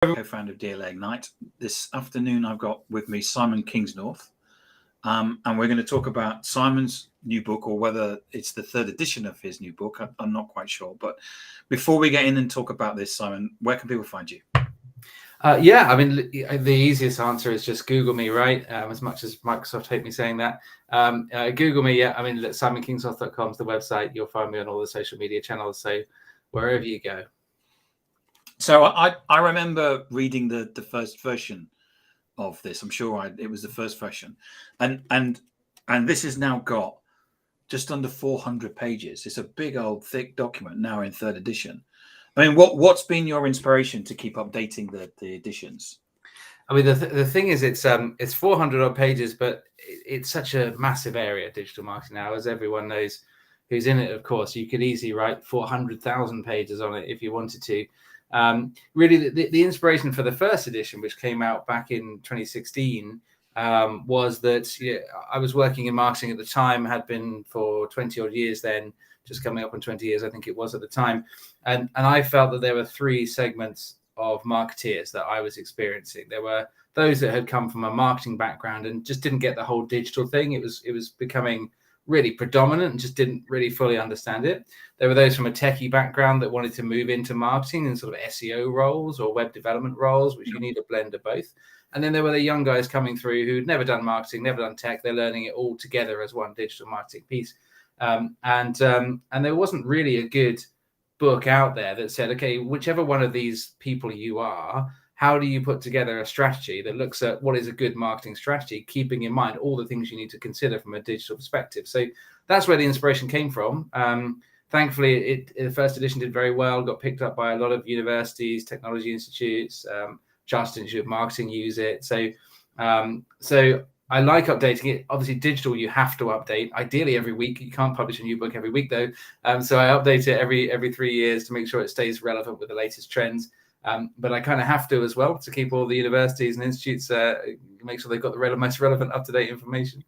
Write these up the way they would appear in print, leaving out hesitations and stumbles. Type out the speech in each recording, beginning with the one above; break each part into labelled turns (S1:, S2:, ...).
S1: Co-founder of DLA Ignite. This afternoon, I've got with me Simon Kingsnorth, and we're going to talk about Simon's new book, or whether it's the third edition of his new book. I'm not quite sure. But before we get in and talk about this, Simon, where can people find you?
S2: Yeah, I mean, the easiest answer is just Google me, right? As much as Microsoft hate me saying that. Google me, yeah. I mean, simonkingsnorth.com is the website. You'll find me on all the social media channels. So wherever you go.
S1: So I remember reading the first version of this. I'm sure it was the first version, and this has now got just under 400 pages. It's a big old thick document now in third edition. I mean, what's been your inspiration to keep updating the editions?
S2: I mean, the thing is, it's 400 odd pages, but it's such a massive area, digital marketing now, as everyone knows who's in it. Of course, you could easily write 400,000 pages on it if you wanted to. Really, the inspiration for the first edition, which came out back in 2016, was that I was working in marketing at the time, had been for 20 odd years then, just coming up on 20 years, I think it was at the time. And I felt that there were three segments of marketeers that I was experiencing. There were those that had come from a marketing background and just didn't get the whole digital thing. It was becoming really predominant and just didn't really fully understand it. There were those from a techie background that wanted to move into marketing and sort of SEO roles or web development roles, which you need a blend of both. And then there were the young guys coming through who'd never done marketing, never done tech. They're learning it all together as one digital marketing piece. And there wasn't really a good book out there that said, okay, whichever one of these people you are, how do you put together a strategy that looks at what is a good marketing strategy, keeping in mind all the things you need to consider from a digital perspective? So that's where the inspiration came from. Thankfully, the first edition did very well, got picked up by a lot of universities, technology institutes, Chartered Institute of Marketing use it. So I like updating it. Obviously, digital, you have to update, ideally every week. You can't publish a new book every week, though. So I update it every 3 years to make sure it stays relevant with the latest trends. But I kind of have to as well to keep all the universities and institutes, make sure they've got the most relevant, up-to-date information.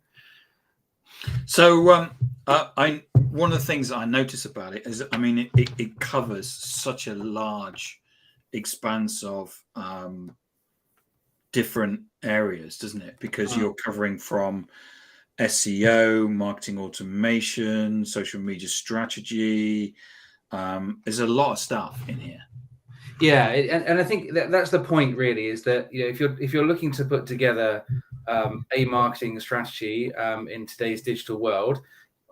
S1: So one of the things that I notice about it is, I mean, it covers such a large expanse of different areas, doesn't it? Because you're covering from SEO, marketing automation, social media strategy. There's a lot of stuff in here.
S2: Yeah, and I think that's the point, really, is that if you're looking to put together a marketing strategy in today's digital world,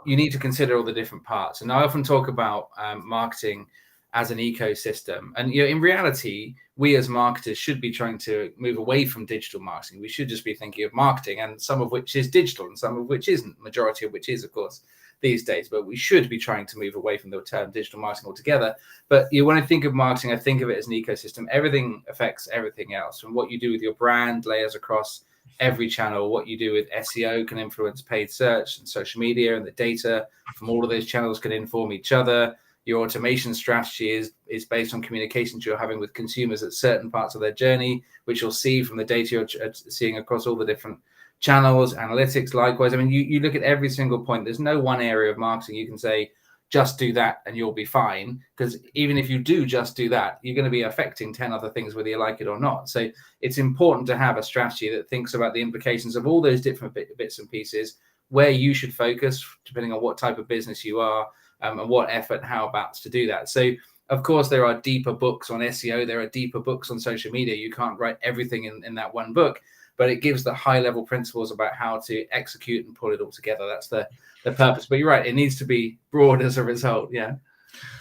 S2: you need to consider all the different parts. And I often talk about marketing as an ecosystem. And in reality, we as marketers should be trying to move away from digital marketing. We should just be thinking of marketing, and some of which is digital and some of which isn't, majority of which is, of course, these days. But we should be trying to move away from the term digital marketing altogether. But when I think of marketing, I think of it as an ecosystem. Everything affects everything else. From what you do with your brand layers across every channel. What you do with SEO can influence paid search and social media, and the data from all of those channels can inform each other. Your automation strategy is based on communications you're having with consumers at certain parts of their journey, which you'll see from the data you're seeing across all the different channels. Analytics, likewise. I mean, you look at every single point. There's no one area of marketing you can say, just do that and you'll be fine. Because even if you do just do that, you're going to be affecting 10 other things, whether you like it or not. So it's important to have a strategy that thinks about the implications of all those different bits and pieces, where you should focus, depending on what type of business you are, and what effort and how about to do that. So, of course, there are deeper books on SEO. There are deeper books on social media. You can't write everything in that one book, but it gives the high-level principles about how to execute and pull it all together. That's the purpose. But you're right, it needs to be broad as a result, yeah.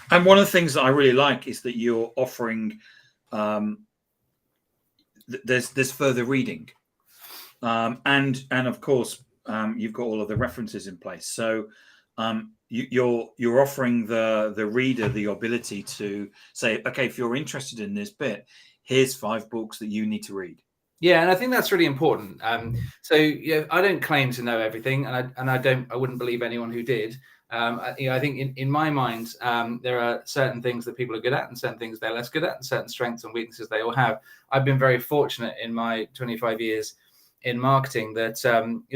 S1: And one of the things that I really like is that you're offering, there's further reading. And of course, you've got all of the references in place. So you're offering the reader the ability to say, okay, if you're interested in this bit, here's 5 books that you need to read.
S2: Yeah, and I think that's really important. So I don't claim to know everything, and I wouldn't believe anyone who did. I think in my mind, there are certain things that people are good at and certain things they're less good at, and certain strengths and weaknesses they all have. I've been very fortunate in my 25 years in marketing that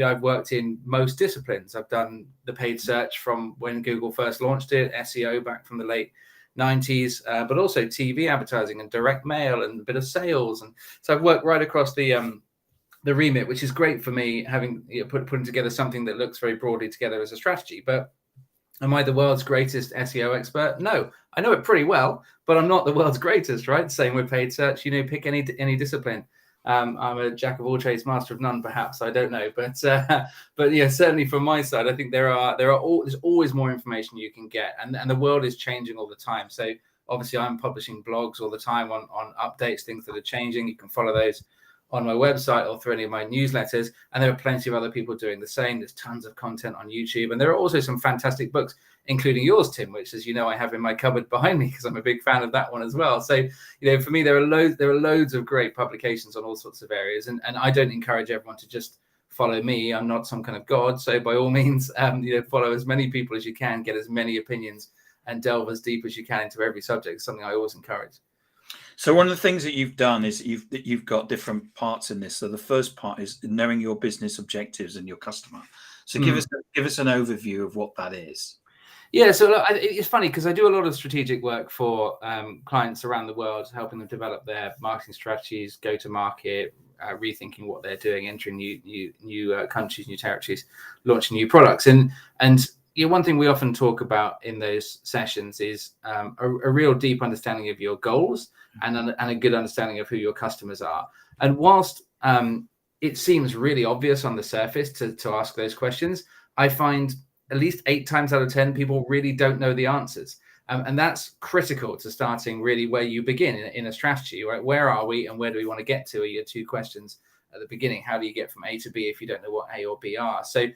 S2: I've worked in most disciplines. I've done the paid search from when Google first launched it, SEO back from the late 90s, but also TV advertising and direct mail and a bit of sales. And so I've worked right across the remit, which is great for me, having putting together something that looks very broadly together as a strategy. But am I the world's greatest SEO expert? No, I know it pretty well, but I'm not the world's greatest, right? Same with paid search. Pick any discipline. I'm a jack of all trades, master of none, perhaps. I don't know, but yeah, certainly from my side, I think there's always more information you can get, and the world is changing all the time. So obviously, I'm publishing blogs all the time on updates, things that are changing. You can follow those on my website or through any of my newsletters, and there are plenty of other people doing the same. There's tons of content on YouTube, and there are also some fantastic books, including yours, Tim, which, as you know, I have in my cupboard behind me because I'm a big fan of that one as well. So, for me, there are loads of great publications on all sorts of areas, and I don't encourage everyone to just follow me. I'm not some kind of god, so by all means, follow as many people as you can, get as many opinions, and delve as deep as you can into every subject. It's something I always encourage.
S1: So one of the things that you've done is you've got different parts in this. So the first part is knowing your business objectives and your customer. So give us an overview of what that is.
S2: Yeah, so it's funny because I do a lot of strategic work for clients around the world, helping them develop their marketing strategies, go to market, rethinking what they're doing, entering new countries, new territories, launching new products, and one thing we often talk about in those sessions is a real deep understanding of your goals and a good understanding of who your customers are. And whilst it seems really obvious on the surface to ask those questions, I find at least 8 times out of 10 people really don't know the answers. And that's critical to starting really where you begin in a strategy, right? Where are we and where do we want to get to are your 2 questions at the beginning. How do you get from A to B if you don't know what A or B are? So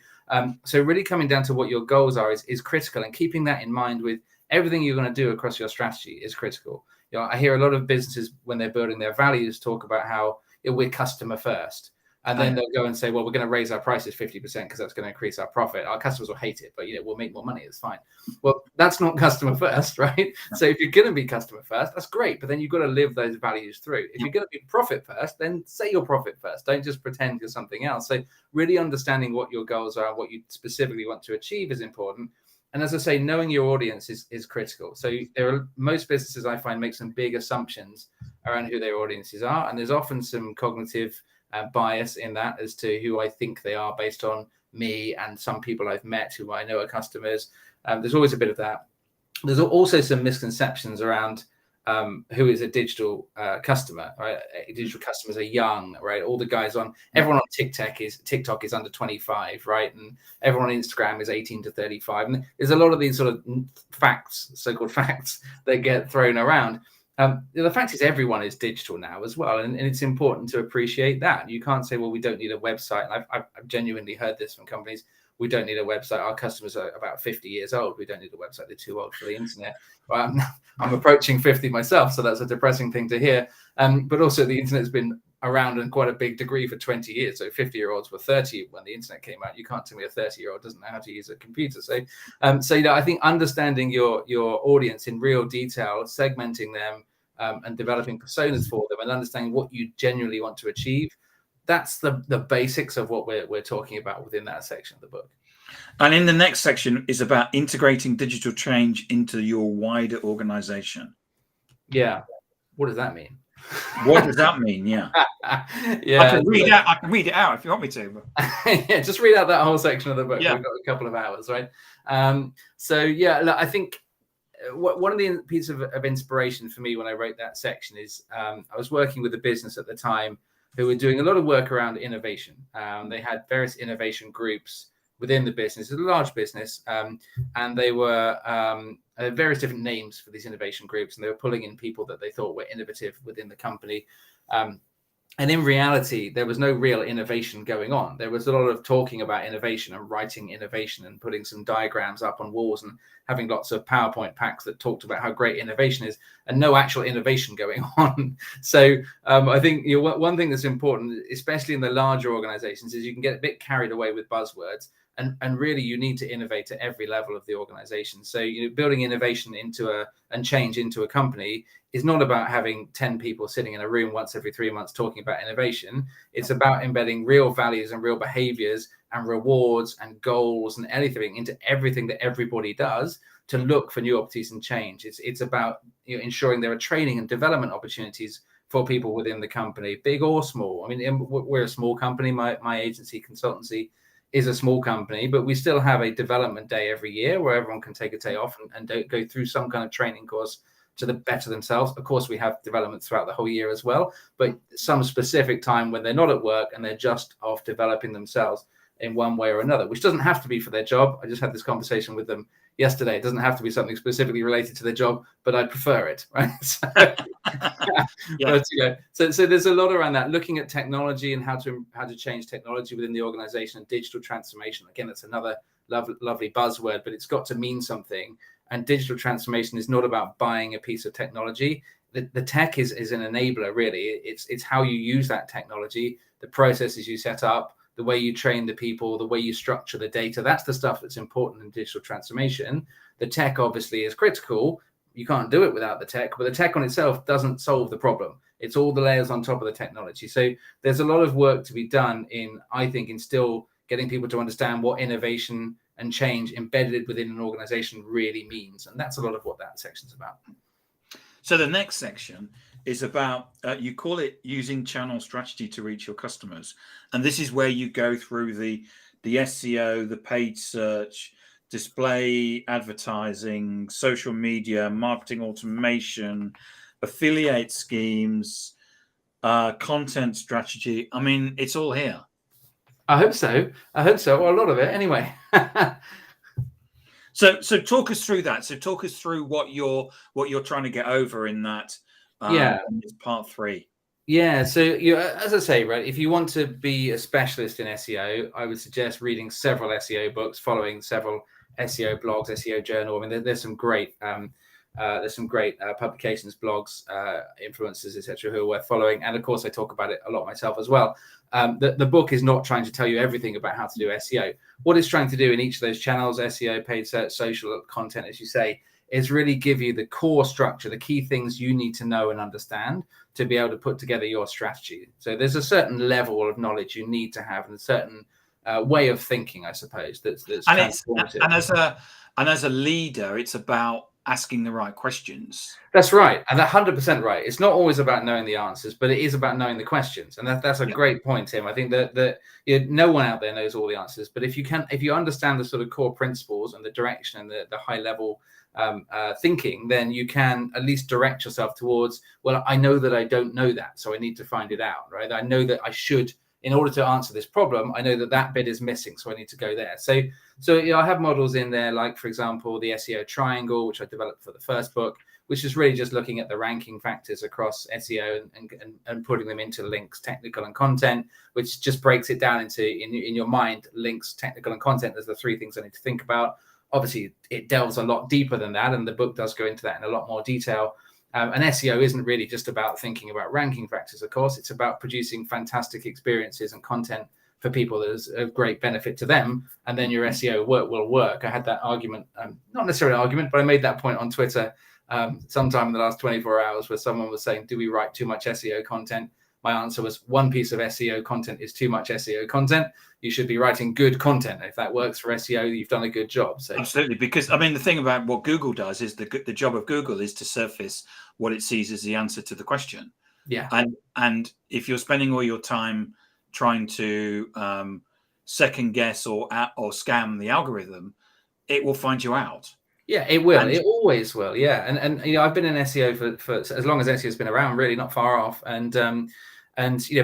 S2: really coming down to what your goals are is critical, and keeping that in mind with everything you're going to do across your strategy is critical. I hear a lot of businesses when they're building their values talk about how we're customer first. And then they'll go and say, well, we're going to raise our prices 50% because that's going to increase our profit. Our customers will hate it, but we'll make more money. It's fine. Well, that's not customer first, right? So if you're going to be customer first, that's great. But then you've got to live those values through. If you're going to be profit first, then say you're profit first. Don't just pretend you're something else. So really understanding what your goals are, what you specifically want to achieve is important. And as I say, knowing your audience is critical. So most businesses I find make some big assumptions around who their audiences are. And there's often some cognitive bias in that as to who I think they are based on me and some people I've met who I know are customers. There's always a bit of that. There's also some misconceptions around who is a digital customer, right? Digital customers are young, right? All the guys everyone on TikTok is under 25, right? And everyone on Instagram is 18 to 35. And there's a lot of these sort of facts, so-called facts, that get thrown around. The fact is everyone is digital now as well. And it's important to appreciate that. You can't say, well, we don't need a website. I've genuinely heard this from companies. We don't need a website. Our customers are about 50 years old. We don't need a website. They're too old for the internet. Well, I'm approaching 50 myself, so that's a depressing thing to hear. But also the internet's been around in quite a big degree for 20 years. So 50-year-olds were 30 when the internet came out. You can't tell me a 30-year-old doesn't know how to use a computer. So I think understanding your audience in real detail, segmenting them, and developing personas for them, and understanding what you genuinely want to achieve. That's the basics of what we're talking about within that section of the book.
S1: And in the next section is about integrating digital change into your wider organization.
S2: Yeah. What does that mean?
S1: What does that mean? Yeah.
S2: Yeah.
S1: I can read it out if you want me to.
S2: Yeah, just read out that whole section of the book.
S1: Yeah.
S2: We've got a couple of hours, right? Look, I think one of the pieces of inspiration for me when I wrote that section is I was working with a business at the time who were doing a lot of work around innovation. They had various innovation groups within the business. It's a large business, and they were various different names for these innovation groups, and they were pulling in people that they thought were innovative within the company. And in reality, there was no real innovation going on. There was a lot of talking about innovation and writing innovation and putting some diagrams up on walls and having lots of PowerPoint packs that talked about how great innovation is, and no actual innovation going on. So I think one thing that's important, especially in the larger organizations, is you can get a bit carried away with buzzwords And really, you need to innovate at every level of the organization. So, building innovation and change into a company is not about having 10 people sitting in a room once every 3 months talking about innovation. It's about embedding real values and real behaviors and rewards and goals and anything into everything that everybody does to look for new opportunities and change. It's about ensuring there are training and development opportunities for people within the company, big or small. I mean, we're a small company. My agency consultancy is a small company, but we still have a development day every year where everyone can take a day off and go through some kind of training course to better themselves. Of course, we have development throughout the whole year as well, but some specific time when they're not at work and they're just off developing themselves in one way or another, which doesn't have to be for their job. I just had this conversation with them yesterday. It doesn't have to be something specifically related to their job, but I prefer it, right? So,
S1: yeah.
S2: But, so there's a lot around that, looking at technology and how to change technology within the organization, and digital transformation. Again, that's another lovely buzzword, but it's got to mean something. And digital transformation is not about buying a piece of technology. The tech is an enabler, really. It's how you use that technology, the processes you set up, the way you train the people, the way you structure the data. That's the stuff that's important in digital transformation. The tech obviously is critical. You can't do it without the tech, but the tech on itself doesn't solve the problem. It's all the layers on top of the technology. So there's a lot of work to be done in still getting people to understand what innovation and change embedded within an organization really means. And that's a lot of what that section's about.
S1: So the next section is about, you call it using channel strategy to reach your customers. And this is where you go through the SEO, the page search, display advertising, social media, marketing automation, affiliate schemes, content strategy. I mean, it's all here.
S2: I hope so. Well, a lot of it anyway.
S1: So talk us through that. So talk us through what you're trying to get over in that. It's part 3.
S2: Yeah. So as I say, right, if you want to be a specialist in SEO, I would suggest reading several SEO books, following several SEO blogs, SEO journal. I mean, there's some great publications, blogs, influencers, etc., who are worth following. And of course, I talk about it a lot myself as well. The book is not trying to tell you everything about how to do SEO. What it's trying to do in each of those channels, SEO, paid search, social content, as you say, is really give you the core structure, the key things you need to know and understand to be able to put together your strategy. So there's a certain level of knowledge you need to have, and a certain way of thinking, I suppose, that's transformative.
S1: And as a leader, it's about asking the right questions.
S2: That's right. And 100% right. It's not always about knowing the answers, but it is about knowing the questions. And that's a great point, Tim. I think that no one out there knows all the answers, but if you understand the sort of core principles and the direction and the high level thinking, then you can at least direct yourself towards, well, I know that I don't know that, so I need to find it out, right? I know that I should, in order to answer this problem, I know that bit is missing, so I need to go there. So I have models in there, like, for example, the Seo Triangle, which I developed for the first book, which is really just looking at the ranking factors across SEO and putting them into links, technical, and content, which just breaks it down into, in your mind, links, technical, and content as the 3 things I need to think about. Obviously, it delves a lot deeper than that, and the book does go into that in a lot more detail. And SEO isn't really just about thinking about ranking factors, of course. It's about producing fantastic experiences and content for people that is of great benefit to them, and then your SEO will work. I had that argument, not necessarily an argument, but I made that point on Twitter sometime in the last 24 hours, where someone was saying, do we write too much SEO content? My answer was, one piece of SEO content is too much SEO content. You should be writing good content. If that works for SEO, you've done a good job. So
S1: absolutely, because I mean, the thing about what Google does is the job of Google is to surface what it sees as the answer to the question.
S2: Yeah.
S1: And if you're spending all your time trying to second guess or scam the algorithm, it will find you out.
S2: Yeah, it will. It always will. Yeah, and I've been in SEO for as long as SEO's been around, really, not far off. And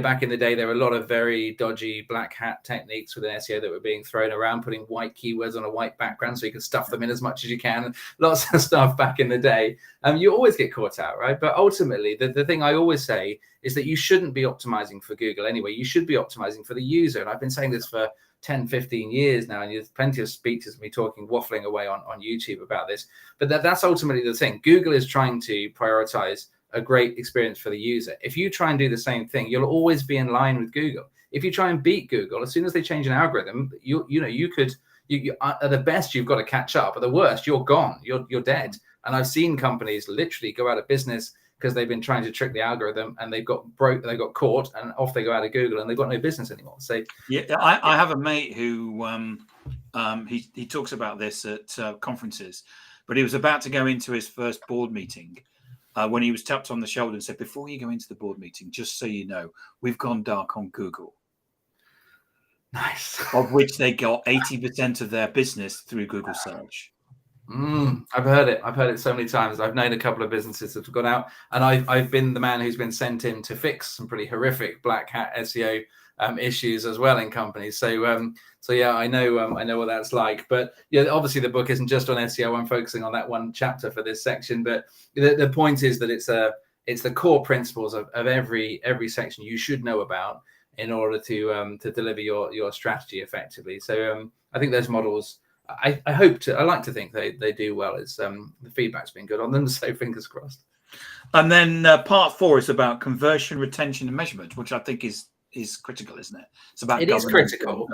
S2: back in the day, there were a lot of very dodgy black hat techniques within SEO that were being thrown around, putting white keywords on a white background so you can stuff them in as much as you can. Lots of stuff back in the day. You always get caught out, right? But ultimately, the thing I always say is that you shouldn't be optimizing for Google anyway. You should be optimizing for the user. And I've been saying this for 10, 15 years now, and there's plenty of speeches of me waffling away on YouTube about this. But that's ultimately the thing. Google is trying to prioritize a great experience for the user. If you try and do the same thing, you'll always be in line with Google. if you try and beat Google, as soon as they change an algorithm, you at the best you've got to catch up. At the worst, you're gone. You're dead. And I've seen companies literally go out of business because they've been trying to trick the algorithm, and they got caught, and off they go out of Google, and they've got no business anymore. So
S1: yeah, I have a mate who he talks about this at conferences, but he was about to go into his first board meeting when he was tapped on the shoulder and said, "Before you go into the board meeting, just so you know, we've gone dark on Google."
S2: Nice.
S1: Of which they got 80% of their business through Google search.
S2: I've heard it. I've heard it so many times. I've known a couple of businesses that have gone out, and I've been the man who's been sent in to fix some pretty horrific black hat SEO issues as well in companies. So yeah, I know what that's like. But yeah, obviously the book isn't just on SEO. I'm focusing on that one chapter for this section. But the point is that it's the core principles of every section you should know about in order to deliver your strategy effectively. So I think those models, I like to think they do well. It's the feedback's been good on them, so fingers crossed.
S1: And then part 4 is about conversion, retention, and measurement, which I think is critical, isn't it? It's about
S2: it is critical.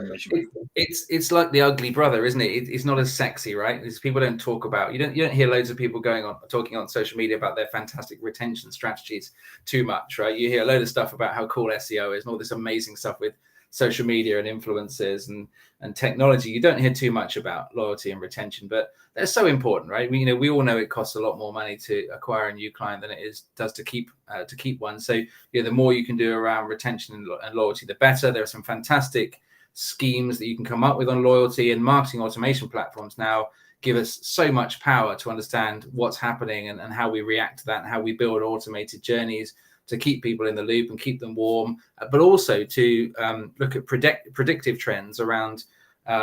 S2: It's like the ugly brother, isn't it? It's not as sexy, right? People don't talk about. You don't hear loads of people talking on social media about their fantastic retention strategies too much, right? You hear a load of stuff about how cool SEO is and all this amazing stuff with social media and influencers and technology. You don't hear too much about loyalty and retention, but they're so important, right? We all know it costs a lot more money to acquire a new client than it does to keep one. So the more you can do around retention and loyalty, the better. There are some fantastic schemes that you can come up with on loyalty, and marketing automation platforms now give us so much power to understand what's happening and how we react to that, and how we build automated journeys to keep people in the loop and keep them warm, but also to look at predictive trends around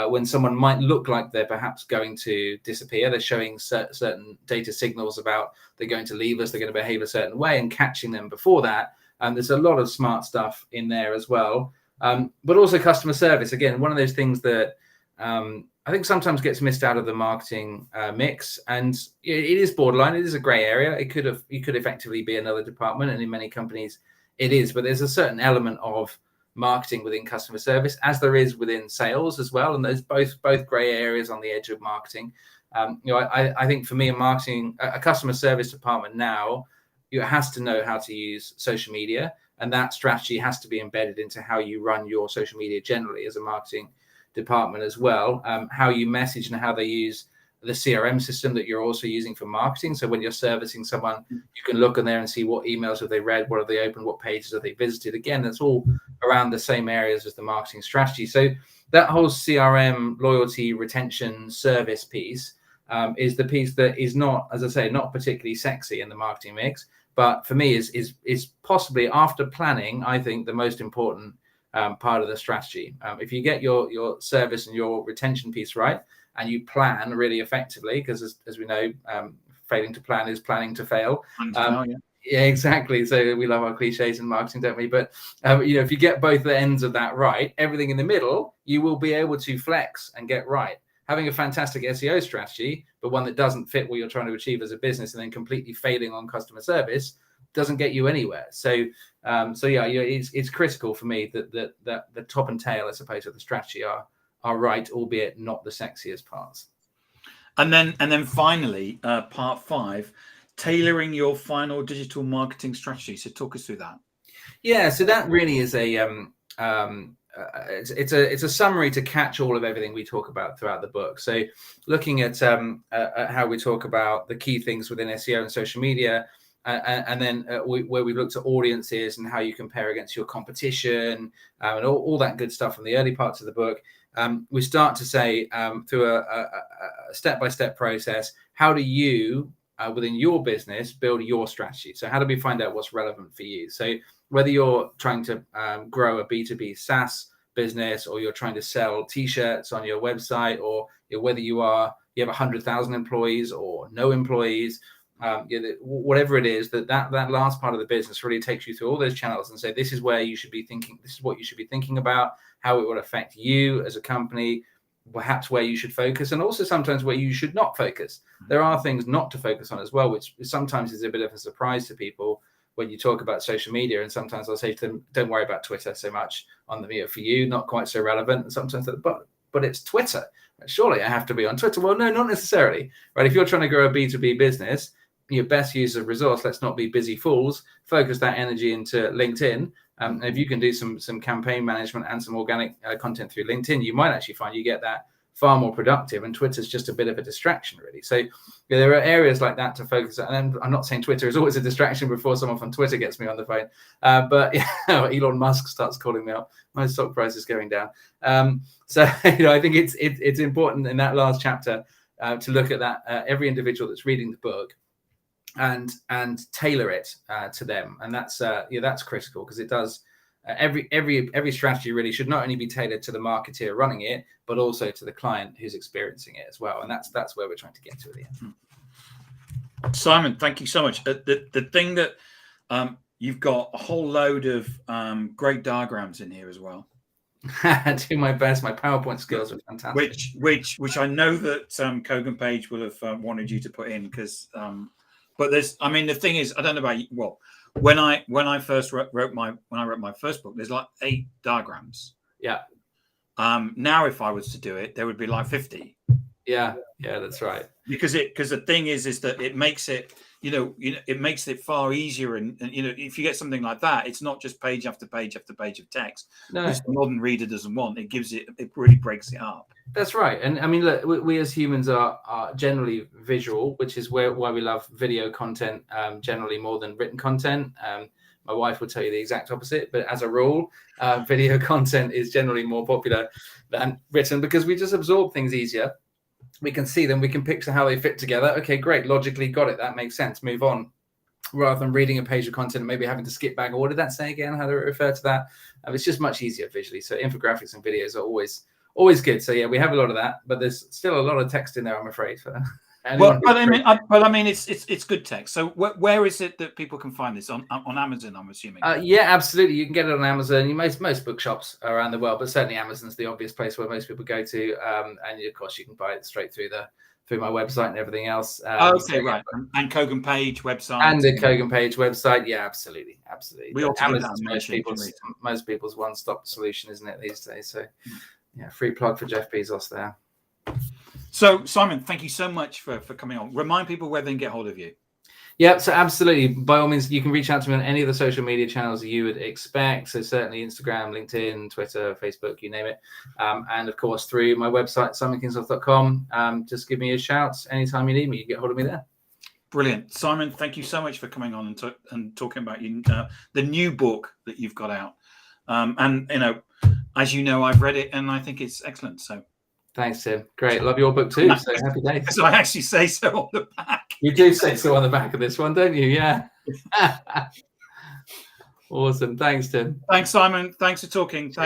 S2: when someone might look like they're perhaps going to disappear. They're showing certain data signals about they're going to leave us, they're going to behave a certain way, and catching them before that. And there's a lot of smart stuff in there as well. But also customer service. Again, one of those things that I think sometimes gets missed out of the marketing mix, and it is borderline. It is a grey area. It could effectively be another department, and in many companies it is. But there's a certain element of marketing within customer service, as there is within sales as well, and there's both grey areas on the edge of marketing. I think for me, in marketing, a customer service department now, it has to know how to use social media, and that strategy has to be embedded into how you run your social media generally as a marketing department as well, how you message and how they use the CRM system that you're also using for marketing. So when you're servicing someone, you can look in there and see what emails have they read, what have they opened, what pages have they visited. Again, that's all around the same areas as the marketing strategy. So that whole CRM, loyalty, retention, service piece is the piece that is not, as I say, not particularly sexy in the marketing mix, but for me is possibly, after planning, I think the most important part of the strategy. If you get your service and your retention piece right, and you plan really effectively, because as we know, failing to plan is planning to fail. Yeah, exactly. So we love our cliches in marketing, don't we? But if you get both the ends of that right, everything in the middle, you will be able to flex and get right. Having a fantastic SEO strategy, but one that doesn't fit what you're trying to achieve as a business, and then completely failing on customer service, doesn't get you anywhere. So it's critical for me that the top and tail, I suppose, of the strategy are right, albeit not the sexiest parts.
S1: And then finally, part 5, tailoring your final digital marketing strategy. So talk us through that.
S2: Yeah, so that really is it's a summary to catch all of everything we talk about throughout the book. So looking at how we talk about the key things within SEO and social media, and then where we looked at audiences and how you compare against your competition, and all that good stuff from the early parts of the book. We start to say, through a step-by-step process, how do you, within your business, build your strategy? So how do we find out what's relevant for you? So whether you're trying to grow a B2B SaaS business, or you're trying to sell T-shirts on your website, or whether you have 100,000 employees or no employees, whatever it is, that last part of the business really takes you through all those channels and say, this is where you should be thinking, this is what you should be thinking about, how it will affect you as a company, perhaps where you should focus, and also sometimes where you should not focus. There are things not to focus on as well, which sometimes is a bit of a surprise to people. when you talk about social media. And sometimes I'll say to them, don't worry about Twitter so much on the for you, not quite so relevant. And sometimes, but it's Twitter. Surely I have to be on Twitter. Well, no, not necessarily, right? If you're trying to grow a B2B business, your best use of resource, let's not be busy fools, focus that energy into LinkedIn. If you can do some campaign management and some organic content through LinkedIn, you might actually find you get that far more productive, and Twitter's just a bit of a distraction, really. So there are areas like that to focus on. And I'm not saying Twitter is always a distraction before someone from Twitter gets me on the phone, but Elon Musk starts calling me up, my stock price is going down. So I think it's important in that last chapter to look at that every individual that's reading the book and tailor it to them, and that's critical, because it does. Every strategy really should not only be tailored to the marketeer running it, but also to the client who's experiencing it as well. And that's where we're trying to get to at the end.
S1: Simon, thank you so much. The thing that you've got a whole load of great diagrams in here as well.
S2: Do my best. My PowerPoint skills are fantastic.
S1: Which I know that Kogan Page will have wanted you to put in, because but the thing is, I don't know about you. Well, when I first wrote my first book, there's like 8 diagrams.
S2: Yeah.
S1: Now if I was to do it, there would be like 50.
S2: Yeah, that's right.
S1: Because the thing is that it makes it, it makes it far easier, and if you get something like that, it's not just page after page after page of text.
S2: No,
S1: which the modern reader doesn't want. It really breaks it up.
S2: That's right. And I mean, look, we as humans are generally visual, which is why we love video content generally more than written content. My wife will tell you the exact opposite, but as a rule, video content is generally more popular than written, because we just absorb things easier. We can see them, we can picture how they fit together. Okay, great, logically got it, that makes sense, move on. Rather than reading a page of content and maybe having to skip back, or what did that say again, how do I refer to that? It's just much easier visually. So infographics and videos are always good. So yeah, we have a lot of that, but there's still a lot of text in there, I'm afraid.
S1: But I mean, it's good text. So where is it that people can find this on Amazon? I'm assuming.
S2: Yeah, absolutely. You can get it on Amazon. Most bookshops around the world, but certainly Amazon's the obvious place where most people go to. And of course, you can buy it straight through my website and everything else.
S1: Okay, right. And Kogan Page website.
S2: And the Kogan Page website. Yeah, absolutely.
S1: We ought to
S2: Amazon's most people's one-stop solution, isn't it, these days? So yeah, free plug for Jeff Bezos there.
S1: So, Simon, thank you so much for coming on. Remind people where they can get hold of you.
S2: Yeah, so absolutely. By all means, you can reach out to me on any of the social media channels you would expect. So certainly Instagram, LinkedIn, Twitter, Facebook, you name it. And of course, through my website, simonkingsnorth.com. Just give me a shout anytime you need me. You get hold of me there.
S1: Brilliant. Simon, thank you so much for coming on and talking about the new book that you've got out. And, as you know, I've read it and I think it's excellent. So.
S2: Thanks, Tim. Great. Love your book too. So happy days.
S1: So I actually say so on the back.
S2: You do say so on the back of this one, don't you? Yeah. Awesome. Thanks, Tim.
S1: Thanks, Simon. Thanks for talking.